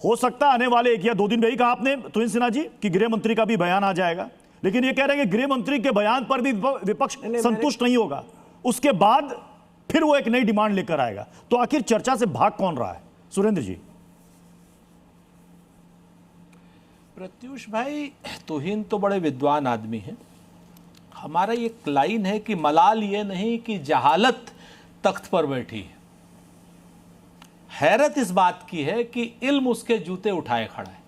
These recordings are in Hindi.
हो सकता है आने वाले 1 या 2 दिन में ही कहा आपने तुहिन सिन्हा जी कि गृह मंत्री का भी बयान आ जाएगा, लेकिन ये कह रहे हैं कि गृह मंत्री के बयान पर भी विपक्ष संतुष्ट नहीं होगा, उसके बाद फिर वो एक नई डिमांड लेकर आएगा। तो आखिर चर्चा से भाग कौन रहा है? सुरेंद्र जी। प्रत्युष भाई, तुहिन तो बड़े विद्वान आदमी हैं। हमारा एक लाइन है कि मलाल ये नहीं कि जहालत तख्त पर बैठी है, हैरत इस बात की है कि इल्म उसके जूते उठाए खड़ा है।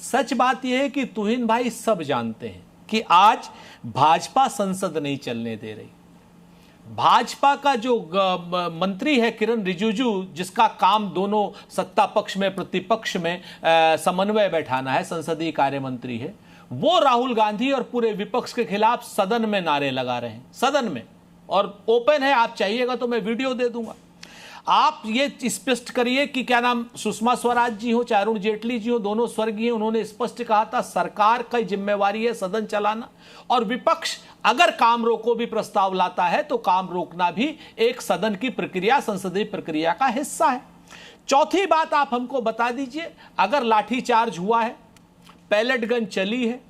सच बात यह है कि तुहिन भाई सब जानते हैं कि आज भाजपा संसद नहीं चलने दे रही। भाजपा का जो मंत्री है किरण रिजिजू, जिसका काम दोनों सत्ता पक्ष में प्रतिपक्ष में समन्वय बैठाना है, संसदीय कार्य मंत्री है, वो राहुल गांधी और पूरे विपक्ष के खिलाफ सदन में नारे लगा रहे हैं, सदन में, और ओपन है, आप चाहिएगा तो मैं वीडियो दे दूंगा। आप ये स्पष्ट करिए कि क्या नाम सुषमा स्वराज जी हो चाहे अरुण जेटली जी हो, दोनों स्वर्गीय, उन्होंने स्पष्ट कहा था सरकार की जिम्मेवारी है सदन चलाना, और विपक्ष अगर काम रोको भी प्रस्ताव लाता है तो काम रोकना भी एक सदन की प्रक्रिया, संसदीय प्रक्रिया का हिस्सा है। चौथी बात आप हमको बता दीजिए, अगर लाठीचार्ज हुआ है, पैलेट गन चली है,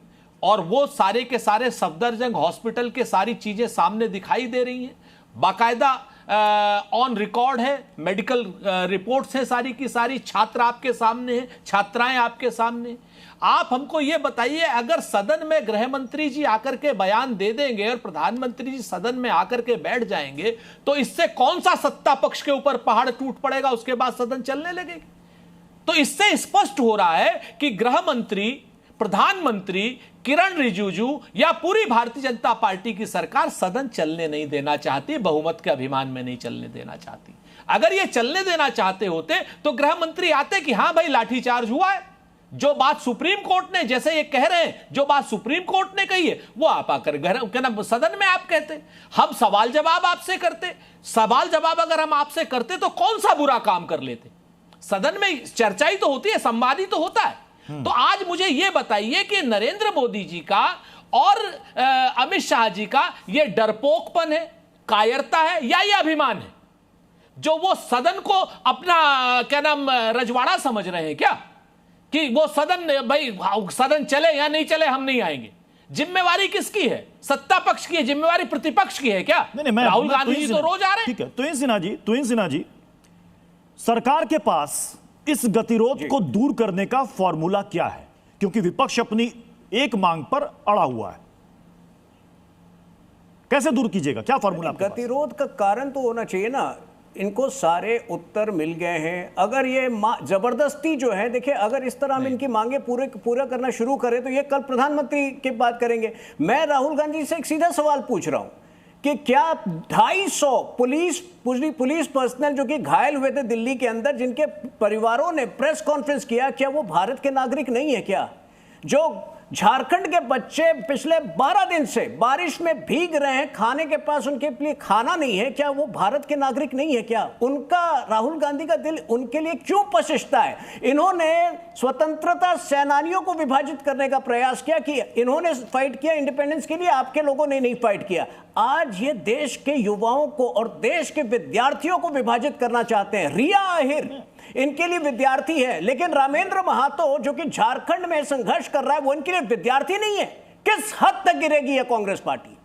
और वो सारे के सारे सफदरजंग हॉस्पिटल के सारी चीजें सामने दिखाई दे रही हैं, बाकायदा ऑन रिकॉर्ड है, मेडिकल रिपोर्ट्स हैं सारी की सारी, छात्र आपके सामने हैं, छात्राएं आपके सामने। आप हमको ये बताइए, अगर सदन में गृह मंत्री जी आकर के बयान दे देंगे और प्रधानमंत्री जी सदन में आकर के बैठ जाएंगे, तो इससे कौन सा सत्ता पक्ष के ऊपर पहाड़ टूट पड़ेगा, उसके बाद सदन चलने लगेगी? तो इससे स्पष्ट हो रहा है कि गृह मंत्री, प्रधानमंत्री, किरण रिजिजू या पूरी भारतीय जनता पार्टी की सरकार सदन चलने नहीं देना चाहती, बहुमत के अभिमान में नहीं चलने देना चाहती। अगर ये चलने देना चाहते होते तो गृह मंत्री आते कि हां भाई लाठीचार्ज हुआ है, जो बात सुप्रीम कोर्ट ने, जैसे ये कह रहे हैं, जो बात सुप्रीम कोर्ट ने कही है वो आप आकर सदन में आप कहते, हम सवाल जवाब आपसे करते। सवाल जवाब अगर हम आपसे करते तो कौन सा बुरा काम कर लेते? सदन में चर्चा ही तो होती है, संवाद ही तो होता है। तो आज मुझे यह बताइए कि नरेंद्र मोदी जी का और अमित शाह जी का यह डरपोकपन है, कायरता है, या यह अभिमान है, जो वो सदन को अपना क्या नाम रजवाड़ा समझ रहे हैं क्या, कि वो सदन, भाई सदन चले या नहीं चले हम नहीं आएंगे? जिम्मेवारी किसकी है? सत्ता पक्ष की है, जिम्मेवारी प्रतिपक्ष की है क्या? राहुल गांधी जी तो रोज आ रहे हैं। ठीक है, तुहिन सिन्हा जी, सरकार के पास इस गतिरोध को दूर करने का फॉर्मूला क्या है? क्योंकि विपक्ष अपनी एक मांग पर अड़ा हुआ है, कैसे दूर कीजिएगा? क्या फॉर्मूला? गतिरोध का कारण तो होना चाहिए ना, इनको सारे उत्तर मिल गए हैं। अगर ये जबरदस्ती जो है, देखिए अगर इस तरह हम इनकी मांगे पूरा करना शुरू करें तो ये कल प्रधानमंत्री की बात करेंगे। मैं राहुल गांधी से एक सीधा सवाल पूछ रहा हूं कि क्या 250 पुलिस पर्सनल जो कि घायल हुए थे दिल्ली के अंदर, जिनके परिवारों ने प्रेस कॉन्फ्रेंस किया, क्या वो भारत के नागरिक नहीं है क्या? जो झारखंड के बच्चे पिछले 12 दिन से बारिश में भीग रहे हैं, खाने के पास उनके लिए खाना नहीं है, क्या वो भारत के नागरिक नहीं है क्या? उनका, राहुल गांधी का दिल उनके लिए क्यों पशिशता है? इन्होंने स्वतंत्रता सेनानियों को विभाजित करने का प्रयास किया कि इन्होंने फाइट किया इंडिपेंडेंस के लिए, आपके लोगों ने नहीं फाइट किया। आज ये देश के युवाओं को और देश के विद्यार्थियों को विभाजित करना चाहते हैं। रिया आहिर इनके लिए विद्यार्थी है, लेकिन रामेंद्र महातो जो कि झारखंड में संघर्ष कर रहा है वो इनके लिए विद्यार्थी नहीं है। किस हद तक गिरेगी यह कांग्रेस पार्टी?